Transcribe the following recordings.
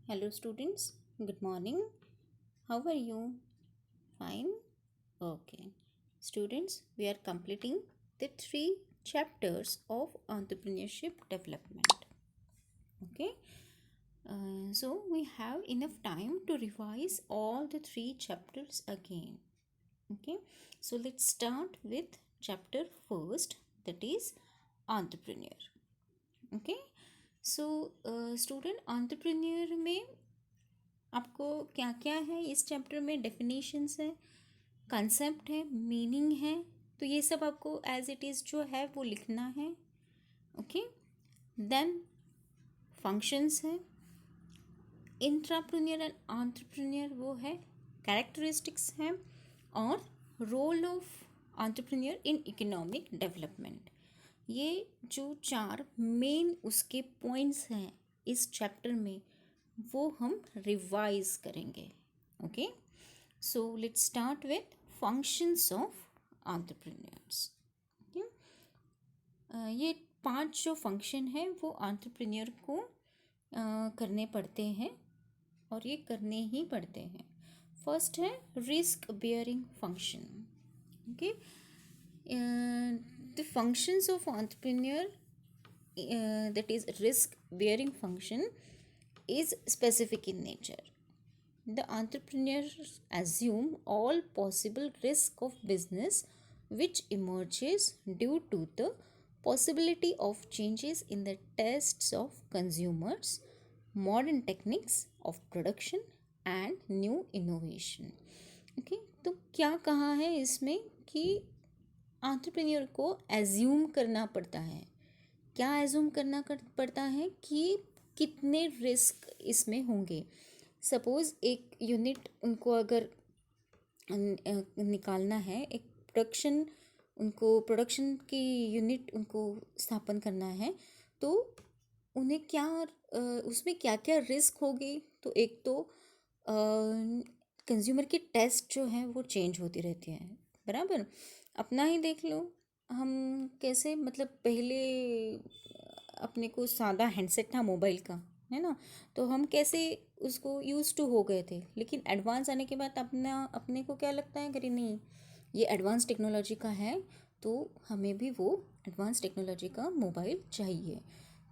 Hello, students. Good morning. How are you? Fine? Okay. Students, we are completing the three chapters of entrepreneurship development. Okay. So, we have enough time to revise all the three chapters again. Okay. So, let's start with chapter first, that is entrepreneur. Okay. So, student entrepreneur में आपको क्या क्या है इस chapter में definitions है, concept है, meaning है, तो ये सब आपको एज इट इज़ जो है वो लिखना है. ओके. देन फंक्शंस है, इंट्राप्रेन्योर एंड एंटरप्रेन्योर वो है, कैरेक्टरिस्टिक्स है, और role of entrepreneur in economic development. ये जो चार मेन उसके पॉइंट्स हैं इस चैप्टर में वो हम रिवाइज करेंगे. Okay. So let's start with functions of entrepreneurs. ये 5 जो फंक्शन है वो एंटरप्रेन्योर को करने पड़ते हैं और ये करने ही पड़ते हैं. फर्स्ट है risk bearing function. Okay. The functions of entrepreneur that is risk bearing function is specific in nature. The entrepreneurs assume all possible risk of business which emerges due to the possibility of changes in the tastes of consumers, modern techniques of production and new innovation. Okay, तो क्या कहा है इसमें कि entrepreneur को assume करना पड़ता है. क्या एज्यूम करना पड़ता है कि कितने रिस्क इसमें होंगे. सपोज़ एक यूनिट उनको अगर निकालना है, एक प्रोडक्शन की यूनिट उनको स्थापन करना है, तो उन्हें क्या उसमें क्या क्या रिस्क होगी. तो एक तो कंज्यूमर की टेस्ट जो है वो चेंज होती रहती है. बराबर. अपना ही देख लो, हम कैसे मतलब पहले अपने को सादा हैंडसेट था मोबाइल का, है ना, तो हम कैसे उसको यूज़ टू हो गए थे. लेकिन एडवांस आने के बाद अपने को क्या लगता है, अरे नहीं ये एडवांस टेक्नोलॉजी का है तो हमें भी वो एडवांस टेक्नोलॉजी का मोबाइल चाहिए.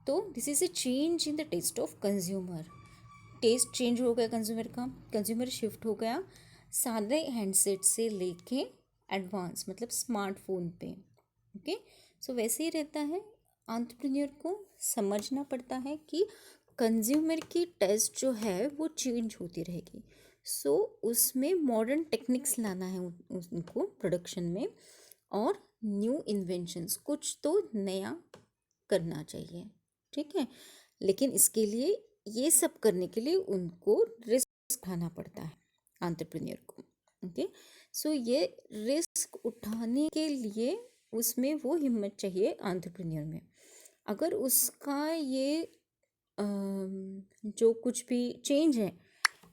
तो this is a change in the taste of consumer. Taste change हो गया कंज्यूमर का. कंज्यूमर शिफ्ट हो गया सादे हैंडसेट से लेके एडवांस मतलब स्मार्टफोन पे. ओके. सो वैसे ही रहता है, एंटरप्रेन्योर को समझना पड़ता है कि कंज्यूमर की टेस्ट जो है वो चेंज होती रहेगी. सो उसमें मॉडर्न टेक्निक्स लाना है उनको प्रोडक्शन में, और न्यू इन्वेंशंस कुछ तो नया करना चाहिए. ठीक है. लेकिन इसके लिए ये सब करने के लिए उनको रिस्क उठाना पड़ता है एंटरप्रेन्योर को. ओके. सो ये रिस्क उठाने के लिए उसमें वो हिम्मत चाहिए एंटरप्रेन्योर में. अगर उसका ये जो कुछ भी चेंज है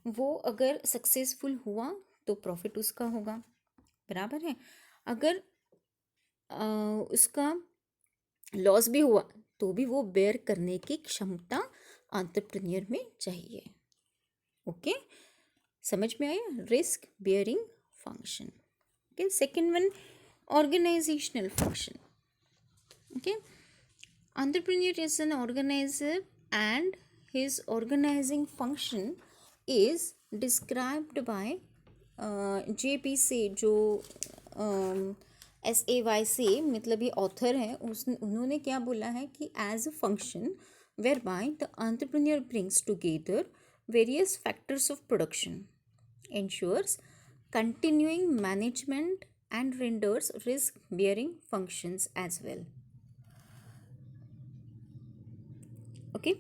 वो अगर सक्सेसफुल हुआ तो प्रॉफिट उसका होगा. बराबर है. अगर उसका लॉस भी हुआ तो भी वो बेयर करने की क्षमता एंटरप्रेन्योर में चाहिए. ओके. समझ में आया. Risk bearing function. Okay. Second one, organizational function. Okay. Entrepreneur is an organizer and his organizing function is described by JP से, जो SAY से मतलब ये ऑथर है, उन्होंने क्या बोला है कि as a function whereby the entrepreneur brings together various factors of production, ensures continuing management and renders risk bearing functions as well. Okay.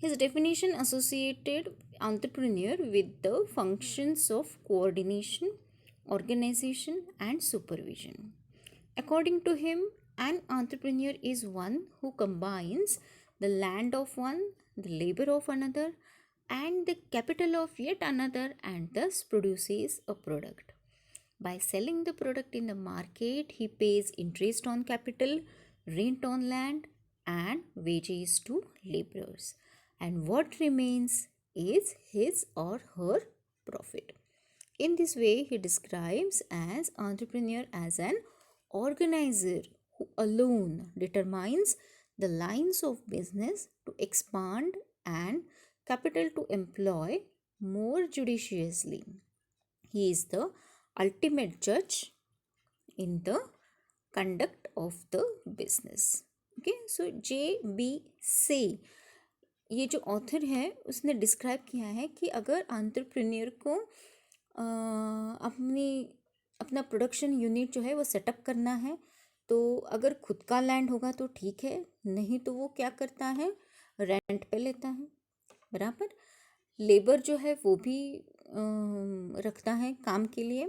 His definition associated entrepreneur with the functions of coordination, organization and supervision. According to him, an entrepreneur is one who combines the land of one, the labor of another and the capital of yet another, and thus produces a product. By selling the product in the market, he pays interest on capital, rent on land, and wages to laborers. And what remains is his or her profit. In this way, he describes as entrepreneur as an organizer who alone determines the lines of business to expand and capital to employ more judiciously. He is the ultimate judge in the conduct of the business. Okay, so JB ये जो author है उसने describe किया है कि अगर entrepreneur को अपनी अपना प्रोडक्शन यूनिट जो है वो सेटअप करना है, तो अगर खुद का लैंड होगा तो ठीक है, नहीं तो वो क्या करता है, रेंट पे लेता है, बराबर। लेबर जो है वो भी रखता है काम के लिए।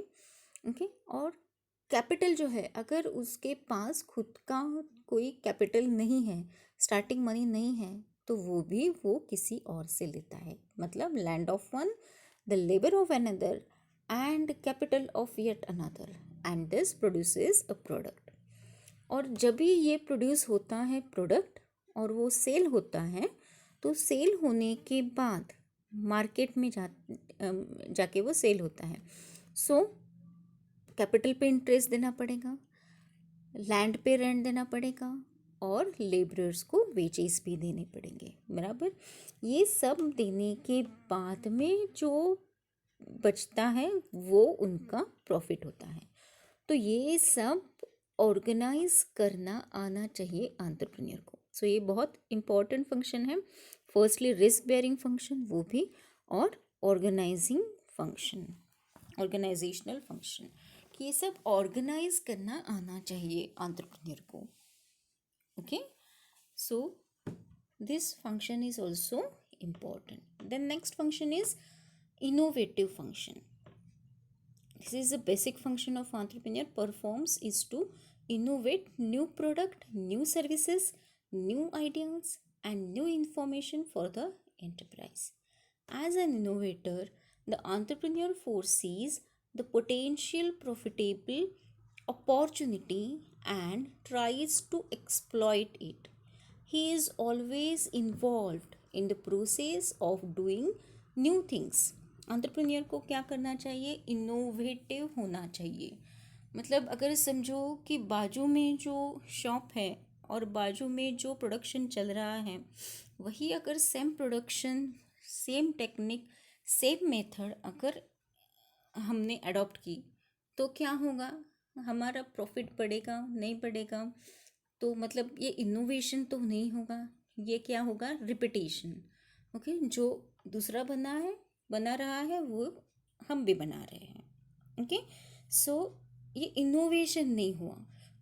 ओके, और कैपिटल जो है, अगर उसके पास खुद का कोई कैपिटल नहीं है, स्टार्टिंग मनी नहीं है, तो वो किसी और से लेता है। मतलब land of one, the labour of another and capital of yet another, and this produces a product. और जब भी ये प्रोड्यूस होता है प्रोडक्ट और वो सेल होता है, तो सेल होने के बाद मार्केट में जाके वो सेल होता है। सो कैपिटल पे इंटरेस्ट देना पड़ेगा, लैंड पे रेंट देना पड़ेगा, और लेबरर्स को वेजेस भी देने पड़ेंगे, बराबर। ये सब देने के बाद में जो बचता है वो उनका प्रॉफिट होता है। तो ये सब ऑर्गेनाइज करना आना चाहिए एंटरप्रेन्योर को। सो ये बहुत इम्पॉर्टेंट फंक्शन है। फर्स्टली रिस्क बेयरिंग फंक्शन वो भी, और ऑर्गेनाइजिंग फंक्शन, ऑर्गेनाइजेशनल फंक्शन, कि ये सब ऑर्गेनाइज करना आना चाहिए एंटरप्रेन्योर को। Okay, so this function is also important. Then next function is innovative function. This is a basic function of entrepreneur performs is to innovate new product, new services, new ideas and new information for the enterprise. As an innovator, the entrepreneur foresees the potential profitable opportunity and tries to exploit it. He is always involved in the process of doing new things. Entrepreneur को क्या करना चाहिए, innovative होना चाहिए। मतलब अगर समझो कि बाजू में जो शॉप है और बाजू में जो प्रोडक्शन चल रहा है, वही अगर same production, same technique, same method अगर हमने अडॉप्ट की, तो क्या होगा, हमारा प्रॉफिट बढ़ेगा नहीं बढ़ेगा। तो मतलब ये इनोवेशन तो नहीं होगा, ये क्या होगा, रिपीटेशन। ओके, जो दूसरा बना रहा है वो हम भी बना रहे हैं। ओके, सो ये इनोवेशन नहीं हुआ।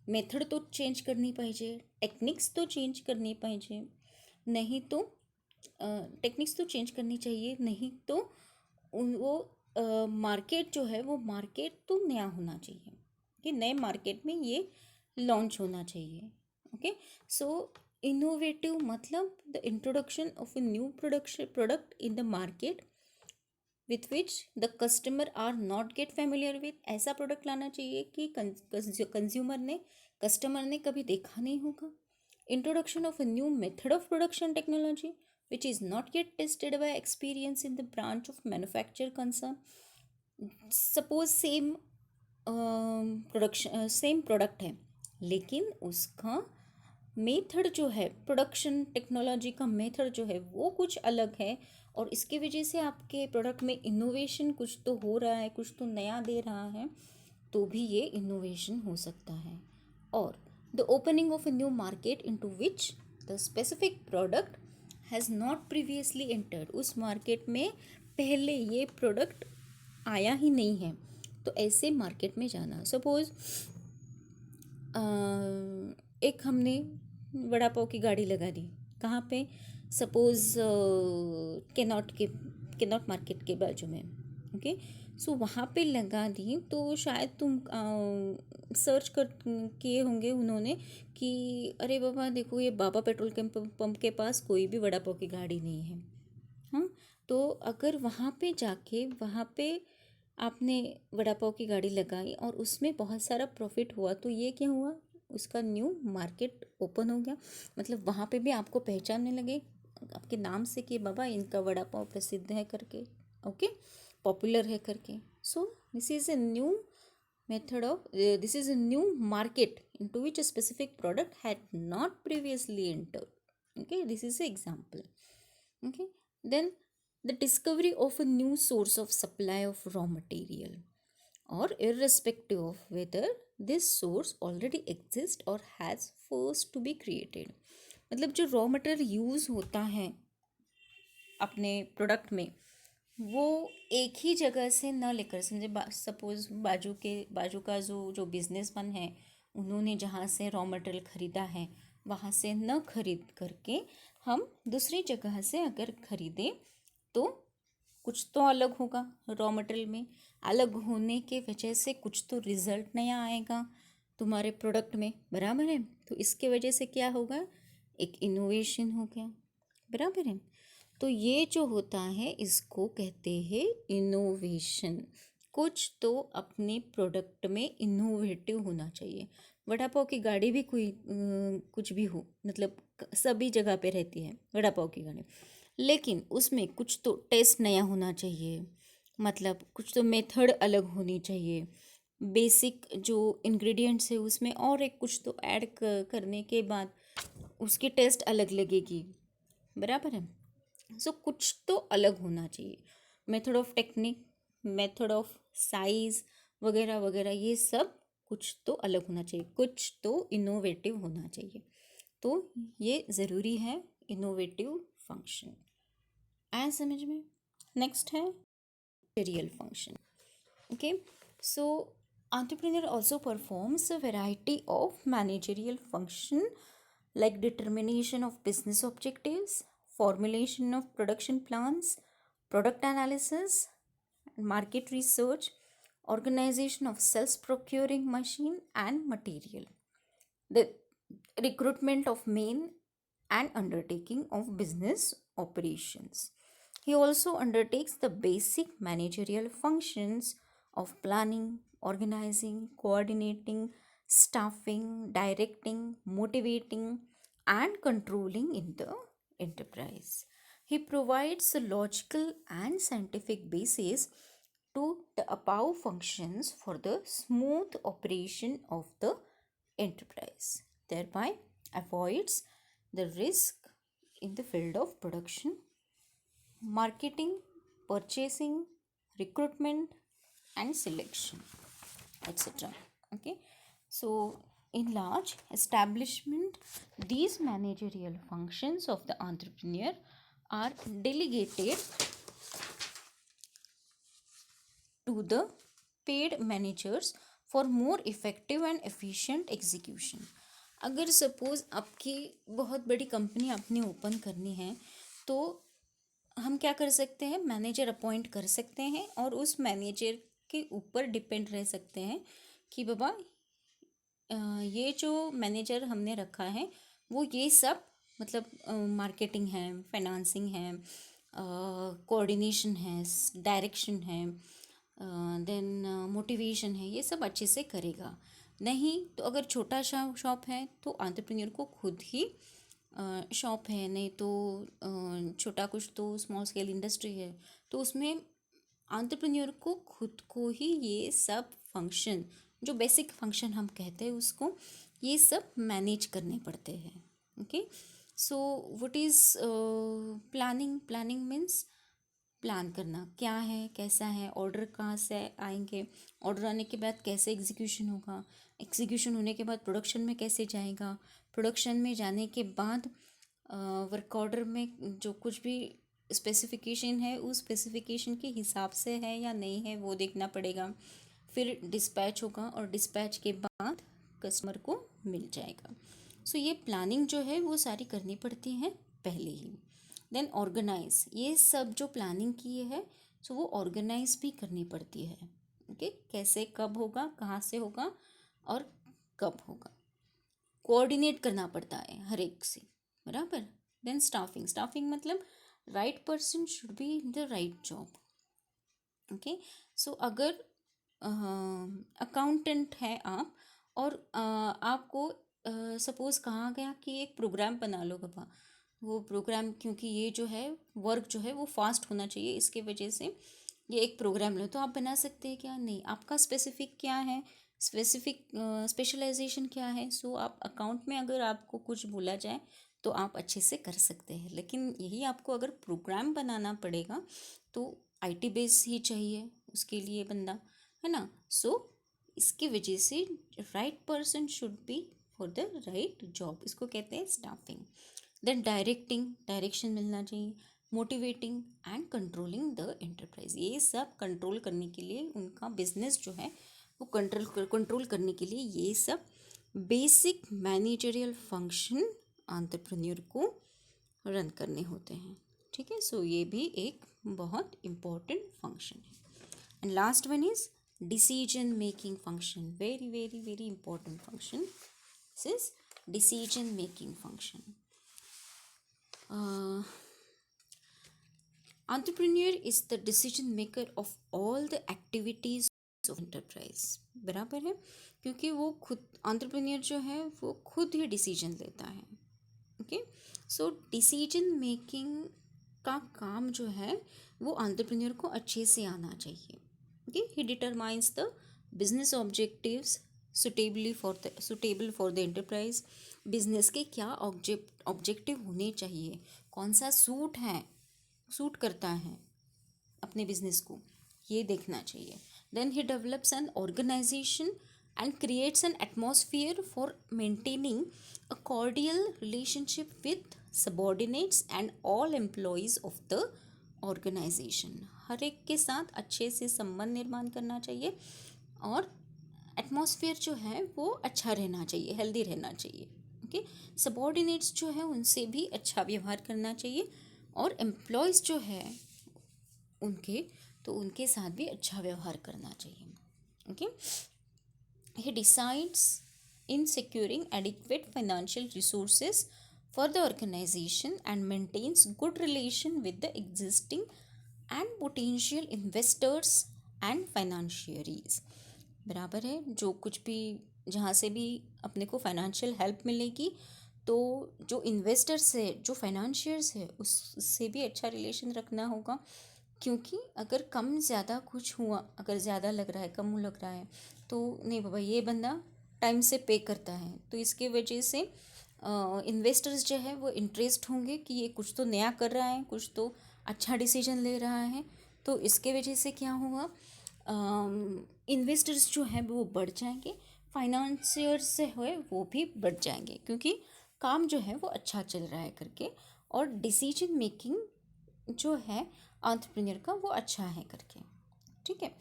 मेथड तो चेंज करनी पाहिजे, टेक्निक्स तो चेंज करनी पाहिजे, नहीं तो टेक्निक्स तो चेंज करनी चाहिए, नहीं तो वो मार्केट जो है वो मार्केट तो नया होना चाहिए, कि नए मार्केट में ये लॉन्च होना चाहिए। ओके, सो इनोवेटिव मतलब the introduction of a new product in the market with which the customer are not get familiar with. ऐसा प्रोडक्ट लाना चाहिए कि कस्टमर ने कभी देखा नहीं होगा। Introduction of a new method of production technology which is not yet tested by experience in the branch of manufacture concern. Suppose same product है, लेकिन उसका मेथड जो है, प्रोडक्शन टेक्नोलॉजी का मेथड जो है वो कुछ अलग है, और इसकी वजह से आपके प्रोडक्ट में इनोवेशन कुछ तो हो रहा है, कुछ तो नया दे रहा है, तो भी ये इनोवेशन हो सकता है। और the opening of a new market into which the specific product has not previously entered. उस मार्केट में पहले ये प्रोडक्ट आया ही नहीं है, तो ऐसे मार्केट में जाना। सपोज एक हमने वड़ा पाव की गाड़ी लगा दी, कहाँ पे, सपोज कैनॉट मार्केट के बाजू में। ओके, सो वहाँ पे लगा दी, तो शायद तुम सर्च कर किए होंगे उन्होंने कि अरे बाबा देखो, ये बाबा पेट्रोल पंप के पास कोई भी वड़ा पाव की गाड़ी नहीं है। हाँ, तो अगर वहाँ पे जाके वहाँ पे आपने वड़ा पाव की गाड़ी लगाई और उसमें बहुत सारा प्रॉफिट हुआ, तो ये क्या हुआ, उसका न्यू मार्केट ओपन हो गया। मतलब वहाँ पे भी आपको पहचानने लगे आपके नाम से कि बाबा इनका वड़ा पाव प्रसिद्ध है करके, ओके, पॉपुलर है करके. So this is a new method of this is a new market into which a specific product had not previously entered. Okay, this is an example. Okay, then the discovery of a new source of supply of raw material, or irrespective of whether this source already exists or has first to be created. मतलब जो raw material use होता है अपने product में, वो एक ही जगह से न लेकर, समझे सपोज बाजू का जो बिजनेसमैन है, उन्होंने जहाँ से रॉ मटेरियल ख़रीदा है वहाँ से न खरीद करके हम दूसरी जगह से अगर ख़रीदें तो कुछ तो अलग होगा रॉ मटेरियल में. अलग होने के वजह से कुछ तो रिज़ल्ट नया आएगा तुम्हारे प्रोडक्ट में, बराबर है. तो इसके वजह से क्या होगा, एक इनोवेशन हो गया, बराबर है. तो ये जो होता है इसको कहते हैं इनोवेशन. कुछ तो अपने प्रोडक्ट में इनोवेटिव होना चाहिए. वड़ा पाव की गाड़ी भी कोई कुछ भी हो, मतलब सभी जगह पे रहती है वड़ा पाव की गाड़ी, लेकिन उसमें कुछ तो टेस्ट नया होना चाहिए, मतलब कुछ तो मेथड अलग होनी चाहिए. बेसिक जो इंग्रेडिएंट्स है उसमें और एक कुछ तो ऐड करने के बाद उसकी टेस्ट अलग लगेगी, बराबर है. सो कुछ तो अलग होना चाहिए. Method of technique, method of size वगैरह वगैरह, ये सब कुछ तो अलग होना चाहिए, कुछ तो इनोवेटिव होना चाहिए. तो ये ज़रूरी है इनोवेटिव फंक्शन. आया समझ में. नेक्स्ट है managerial function. Okay, so entrepreneur also performs a variety of managerial function like determination of business objectives, formulation of production plans, product analysis, market research, organization of sales procuring machine and material, the recruitment of men, and undertaking of business operations. He also undertakes the basic managerial functions of planning, organizing, coordinating, staffing, directing, motivating, and controlling in the enterprise. He provides a logical and scientific basis to the above functions for the smooth operation of the enterprise, thereby avoids the risk in the field of production, marketing, purchasing, recruitment, and selection, etc. Okay, so in large establishment, these managerial functions of the entrepreneur are delegated to the paid managers for more effective and efficient execution. अगर suppose आपकी बहुत बड़ी company आपने open करनी है तो हम क्या कर सकते हैं, मैनेजर अपॉइंट कर सकते हैं और उस मैनेजर के ऊपर डिपेंड रह सकते हैं कि बाबा ये जो मैनेजर हमने रखा है वो ये सब, मतलब मार्केटिंग है, फाइनेंसिंग है, कोऑर्डिनेशन है, डायरेक्शन है, देन मोटिवेशन है, ये सब अच्छे से करेगा. नहीं तो अगर छोटा शॉप है तो एंटरप्रेन्योर को खुद ही शॉप है, नहीं तो छोटा कुछ तो स्मॉल स्केल इंडस्ट्री है, तो उसमें एंटरप्रेन्योर को खुद को ही ये सब फंक्शन, जो बेसिक फंक्शन हम कहते हैं उसको, ये सब मैनेज करने पड़ते हैं. Okay, so what is planning. Planning means plan करना, क्या है, कैसा है, ऑर्डर कहाँ से आएंगे, ऑर्डर आने के बाद कैसे एग्जीक्यूशन होगा, एग्जीक्यूशन होने के बाद प्रोडक्शन में कैसे जाएगा, प्रोडक्शन में जाने के बाद वर्क ऑर्डर में जो कुछ भी स्पेसिफिकेशन है उस स्पेसिफिकेशन के हिसाब से है या नहीं है वो देखना पड़ेगा. फिर डिस्पैच होगा और डिस्पैच के बाद कस्टमर को मिल जाएगा. सो ये प्लानिंग जो है वो सारी करनी पड़ती है पहले ही. देन ऑर्गेनाइज, ये सब जो प्लानिंग की है सो वो ऑर्गेनाइज भी करनी पड़ती है. ओके, कैसे, कब होगा, कहाँ से होगा और कब होगा, कोऑर्डिनेट करना पड़ता है हर एक से, बराबर. Then staffing. स्टाफिंग मतलब right person should be in the right job. Okay, so अगर अकाउंटेंट है आप और आपको सपोज़ कहा गया कि एक प्रोग्राम बना लो बाबा, वो प्रोग्राम, क्योंकि ये जो है वर्क जो है वो फास्ट होना चाहिए, इसके वजह से ये एक प्रोग्राम लो तो आप बना सकते हैं। क्या नहीं, आपका स्पेसिफिक क्या है, स्पेसिफिक स्पेशलाइजेशन क्या है, सो आप अकाउंट में अगर आपको कुछ बोला जाए तो आप अच्छे से कर सकते हैं। लेकिन यही आपको अगर प्रोग्राम बनाना पड़ेगा तो आईटी बेस ही चाहिए उसके लिए बंदा, है ना। सो इसकी वजह से right person should B for the right job, इसको कहते हैं स्टाफिंग। देन डायरेक्टिंग, डायरेक्शन मिलना चाहिए, motivating and controlling the enterprise, ये सब कंट्रोल करने के लिए, उनका बिजनेस जो है वो कंट्रोल करने के लिए ये सब बेसिक मैनेजरियल फंक्शन एंटरप्रेन्योर को रन करने होते हैं। ठीक है, सो ये भी एक बहुत इम्पोर्टेंट फंक्शन है। And last one is decision making function, very very very important function, this is decision making function. Entrepreneur is the decision maker of all the activities of enterprise, बराबर है, क्योंकि वो खुद entrepreneur जो है वो खुद ही डिसीजन लेता है। ओके, सो डिसीजन मेकिंग का काम जो है वो entrepreneur को अच्छे से आना चाहिए। Okay, he determines the business objectives suitable for the enterprise, business के क्या ऑब्जेक्टिव होने चाहिए, कौन सा सूट करता है अपने बिजनेस को, ये देखना चाहिए। Then he develops an organisation and creates an atmosphere for maintaining a cordial relationship with subordinates and all employees of the organisation, हर एक के साथ अच्छे से संबंध निर्माण करना चाहिए और एटमॉस्फेयर जो है वो अच्छा रहना चाहिए, हेल्दी रहना चाहिए। ओके, सबॉर्डिनेट्स जो है उनसे भी अच्छा व्यवहार करना चाहिए और एम्प्लॉयज़ जो है उनके, तो उनके साथ भी अच्छा व्यवहार करना चाहिए। Okay, he decides in securing adequate financial resources for the organization and maintains good relation with the existing and potential investors and financiaries, बराबर है। जो कुछ भी, जहाँ से भी अपने को फाइनेंशियल हेल्प मिलेगी तो जो इन्वेस्टर्स है, जो फाइनेंशियर्स है, उससे भी अच्छा रिलेशन रखना होगा। क्योंकि अगर कम ज़्यादा कुछ हुआ, अगर ज़्यादा लग रहा है, कम लग रहा है, तो नहीं बाबा ये बंदा टाइम से पे करता है, तो इसके वजह से इन्वेस्टर्स जो है वो इंटरेस्ट होंगे कि ये कुछ तो नया कर रहा है, कुछ तो अच्छा डिसीजन ले रहा है। तो इसके वजह से क्या होगा, इन्वेस्टर्स जो है वो बढ़ जाएंगे, फाइनेंसियर्स से है वो भी बढ़ जाएंगे, क्योंकि काम जो है वो अच्छा चल रहा है करके, और डिसीजन मेकिंग जो है एंटरप्रेन्योर का वो अच्छा है करके। ठीक है,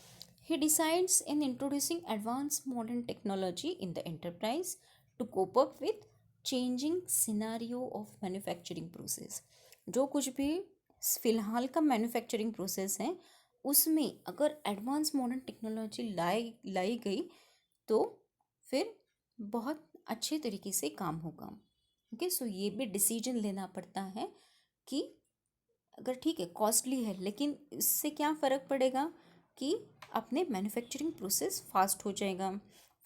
he decides in introducing advance modern technology in the enterprise to cope up with changing scenario of manufacturing process, जो कुछ भी फिलहाल का मैन्युफैक्चरिंग प्रोसेस है उसमें अगर एडवांस मॉडर्न टेक्नोलॉजी लाई गई तो फिर बहुत अच्छे तरीके से काम होगा। ओके, सो ये भी डिसीजन लेना पड़ता है कि अगर ठीक है कॉस्टली है, लेकिन इससे क्या फ़र्क पड़ेगा कि अपने मैन्युफैक्चरिंग प्रोसेस फास्ट हो जाएगा,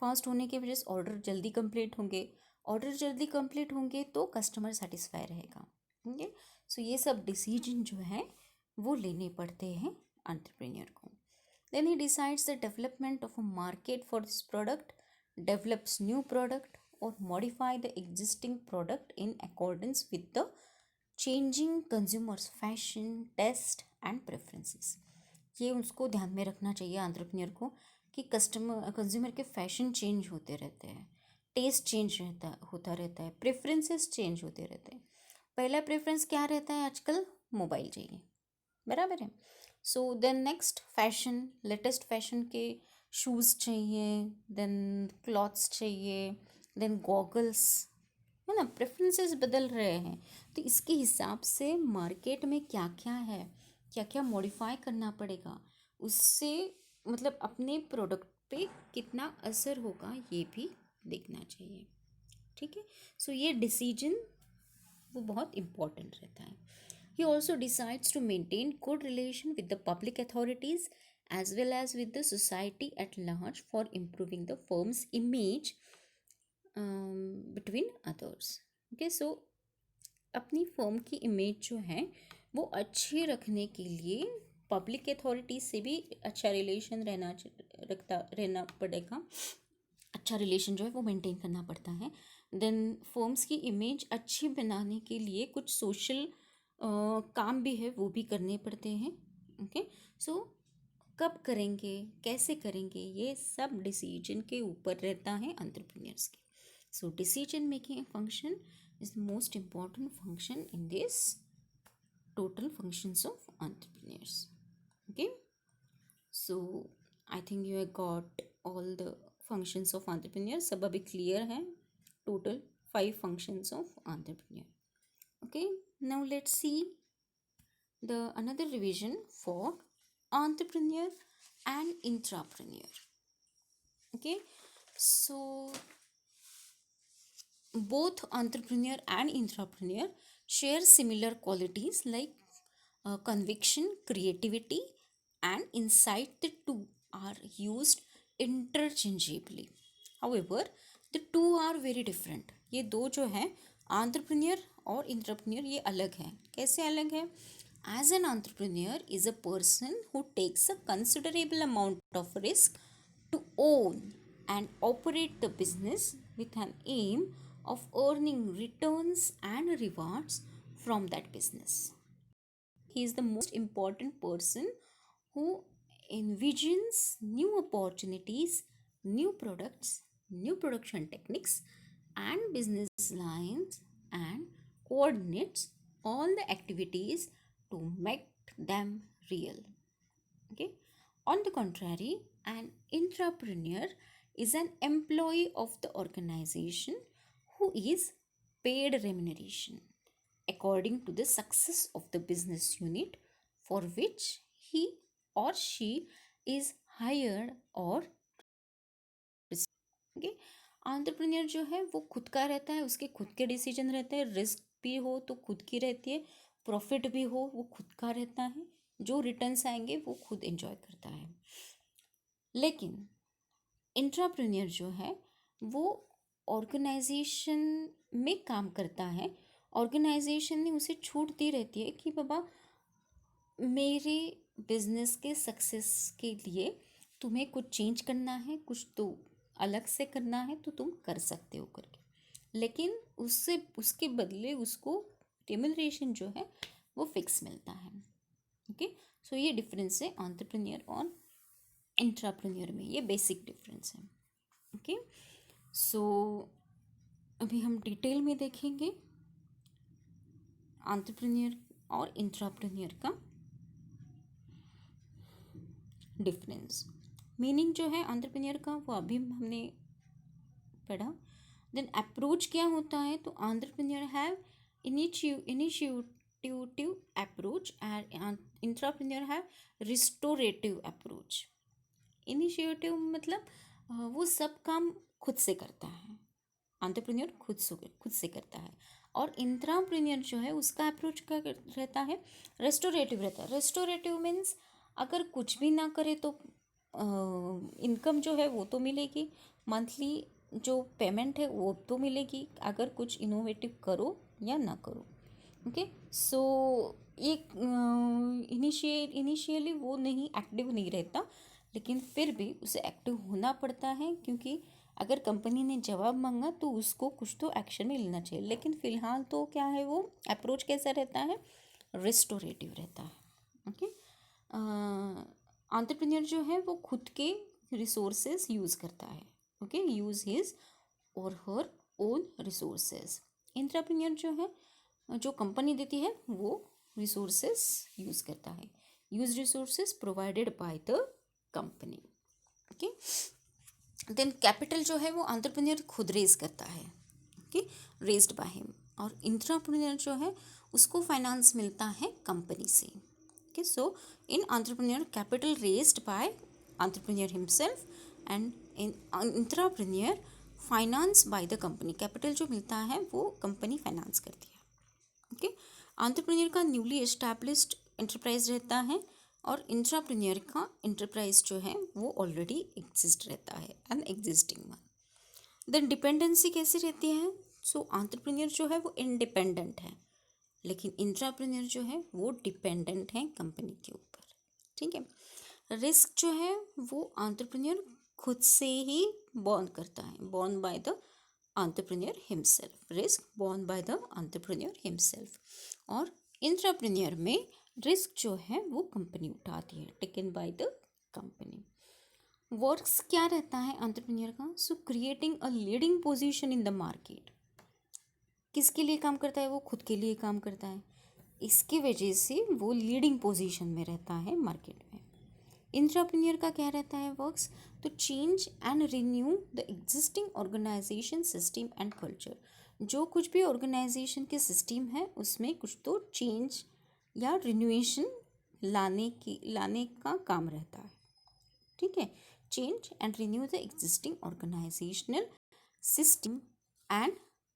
फास्ट होने की वजह से ऑर्डर जल्दी कंप्लीट होंगे, ऑर्डर जल्दी कंप्लीट होंगे तो कस्टमर सेटिस्फाई रहेगा। ओके, सो ये सब डिसीजन जो है वो लेने पड़ते हैं एंटरप्रेन्योर को। Then he decides the development of a market for this product, develops new product और modify the existing product in accordance with the changing consumers fashion taste and preferences. ये उसको ध्यान में रखना चाहिए एंटरप्रेन्योर को कि कंज्यूमर के फैशन चेंज होते रहते हैं, टेस्ट चेंज होता रहता है, प्रेफरेंसेस चेंज होते रहते हैं। पहला प्रेफरेंस क्या रहता है आजकल, मोबाइल चाहिए, बराबर है। So then next fashion, latest fashion के शूज़ चाहिए, देन क्लॉथ्स चाहिए, देन गॉगल्स, है ना। प्रेफरेंसेस बदल रहे हैं, तो इसके हिसाब से मार्केट में क्या क्या है, क्या क्या मॉडिफाई करना पड़ेगा, उससे मतलब अपने प्रोडक्ट पे कितना असर होगा ये भी देखना चाहिए। ठीक है, सो ये डिसीजन वो बहुत इम्पोर्टेंट रहता है। He also decides to maintain good relation with the public authorities as well as with the society at large for improving the firm's image between others. Okay, so अपनी फर्म की image जो है वो अच्छे रखने के लिए पब्लिक अथॉरिटी से भी अच्छा रिलेशन रहना पड़ेगा, अच्छा रिलेशन जो है वो मेंटेन करना पड़ता है। देन फर्म्स की इमेज अच्छी बनाने के लिए कुछ सोशल काम भी है वो भी करने पड़ते हैं। ओके, सो कब करेंगे, कैसे करेंगे, ये सब डिसीजन के ऊपर रहता है एंटरप्रेन्योर्स के। So decision making function is the most important function in this total functions of entrepreneurs. Okay, so I think you have got all the functions of entrepreneurs, सब अभी clear है, total 5 functions of entrepreneur. Okay, now let's see the another revision for entrepreneur and intrapreneur. Okay, so both entrepreneur and intrapreneur share similar qualities like conviction, creativity, and insight. The two are used interchangeably. However, the two are very different. ये दो जो है entrepreneur और intrapreneur ये अलग है। कैसे अलग है? As an entrepreneur is a person who takes a considerable amount of risk to own and operate the business with an aim of earning returns and rewards from that business. He is the most important person who envisions new opportunities, new products, new production techniques, and business lines and coordinates all the activities to make them real. Okay. On the contrary, an intrapreneur is an employee of the organization who is paid remuneration according to the success of the business unit for which he or she is hired or okay. Entrepreneur जो है वो खुद का रहता है, उसके खुद के डिसीजन रहते हैं, रिस्क भी हो तो खुद की रहती है, प्रॉफिट भी हो वो खुद का रहता है, जो रिटर्न्स आएंगे वो खुद एंजॉय करता है। लेकिन इंट्राप्रेन्योर जो है वो ऑर्गेनाइजेशन में काम करता है, ऑर्गेनाइजेशन ने उसे छूट दी रहती है कि बाबा मेरे बिजनेस के सक्सेस के लिए तुम्हें कुछ चेंज करना है, कुछ तो अलग से करना है तो तुम कर सकते हो करके, लेकिन उससे उसके बदले उसको रेम्यूनरेशन जो है वो फिक्स मिलता है। ओके, सो ये डिफरेंस है एंटरप्रेन्योर और इंट्राप्रेन्योर में, ये बेसिक डिफरेंस है। ओके, सो अभी हम डिटेल में देखेंगे एंटरप्रेन्योर और इंट्राप्रेन्योर का डिफरेंस। मीनिंग जो है एंटरप्रेन्योर का वो अभी हमने पढ़ा। देन अप्रोच क्या होता है, तो entrepreneur have initiative approach and intrapreneur have restorative approach. Initiative मतलब वो सब काम खुद से करता है, एंटरप्रेन्योर खुद से करता है, और इंट्राप्रेन्योर जो है उसका अप्रोच क्या रहता है, रेस्टोरेटिव रहता है। रेस्टोरेटिव मीन्स अगर कुछ भी ना करे तो इनकम जो है वो तो मिलेगी, मंथली जो पेमेंट है वो तो मिलेगी, अगर कुछ इनोवेटिव करो या ना करो। ओके, सो ये इनिशियली वो नहीं एक्टिव नहीं रहता, लेकिन फिर भी उसे एक्टिव होना पड़ता है, क्योंकि अगर कंपनी ने जवाब मांगा तो उसको कुछ तो एक्शन में लेना चाहिए। लेकिन फ़िलहाल तो क्या है, वो अप्रोच कैसा रहता है, रिस्टोरेटिव रहता है। ओके, एंटरप्रेन्योर जो है वो खुद के रिसोर्सेज यूज़ करता है। ओके, यूज़ हिज और हर ओन रिसोर्सेज। इंट्राप्रेन्योर जो है, जो कंपनी देती है वो रिसोर्सेज यूज़ करता है, use resources provided by the company. Okay, then capital जो है वो एंटरप्रेन्योर खुद रेज करता है, ओके, रेज्ड बाय हिम। और इंट्राप्रेन्योर जो है उसको फाइनेंस मिलता है कंपनी से। Okay, so in entrepreneur capital raised by entrepreneur himself and in intrapreneur finance by the company. Capital जो मिलता है वो कंपनी फाइनेंस करती है। ओके, एंटरप्रेन्योर का न्यूली एस्टैब्लिश्ड एंटरप्राइज रहता है, और इंट्राप्रेन्योर का एंटरप्राइज जो है वो ऑलरेडी एग्जिस्ट रहता है, an existing one. Then dependency कैसी रहती है, सो एंटरप्रेन्योर जो है वो इंडिपेंडेंट है, लेकिन इंट्राप्रेन्योर जो है वो डिपेंडेंट है कंपनी के ऊपर। ठीक है, रिस्क जो है वो एंटरप्रेन्योर खुद से ही बॉर्न करता है, born bye the entrepreneur himself, risk born bye the entrepreneur himself. और इंट्राप्रेन्योर में रिस्क जो है वो कंपनी उठाती है, taken by the company. Works क्या रहता है एंटरप्रेन्योर का? सो creating a leading position in the market. किसके लिए काम करता है? वो खुद के लिए काम करता है, इसकी वजह से वो लीडिंग पोजीशन में रहता है मार्केट में। इंट्राप्रेन्योर का क्या रहता है वर्क्स? तो change and renew the existing organisation system and culture. जो कुछ भी ऑर्गेनाइजेशन के सिस्टम है उसमें कुछ तो चेंज या रिन्यूएशन लाने का काम रहता है। ठीक है, change and renew the existing organisational system and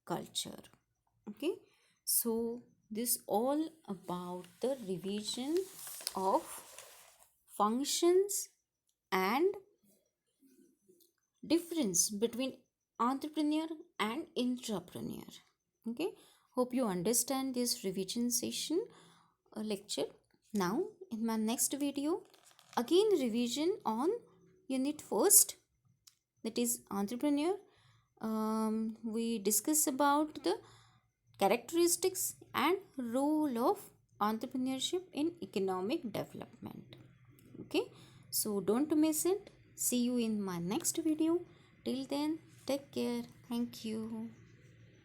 culture. Okay, so this all about the revision of functions and difference between entrepreneur and intrapreneur. Okay, hope you understand this revision session lecture. Now in my next video, again revision on unit first, that is entrepreneur. We discuss about the characteristics and role of entrepreneurship in economic development. Okay, so don't miss it. See you in my next video. Till then, take care. Thank you.